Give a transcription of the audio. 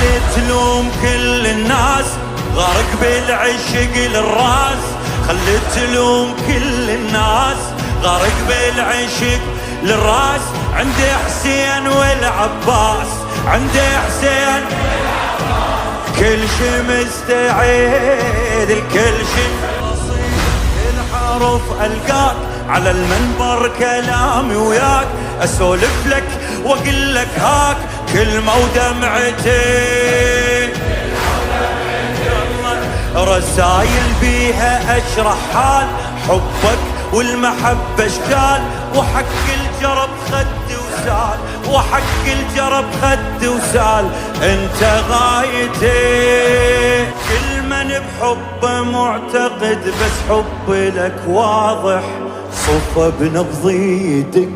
خلي تلوم كل الناس غارق بالعشق للراس، خلي تلوم كل الناس غارق بالعشق للراس. عندي حسين والعباس، عندي حسين كل شي مستعد، الكل شي الحرف ألقاك على المنبر كلامي وياك، أسولف لك وأقول لك هاك كلمة ودمعتي، رسايل بيها أشرح حال حبك والمحبة اشكال، وحق الجرب خد وسال، وحق الجرب خد وسال، انت غايتي. كل من بحبه معتقد بس حبي لك واضح، صفه بنبضي يدق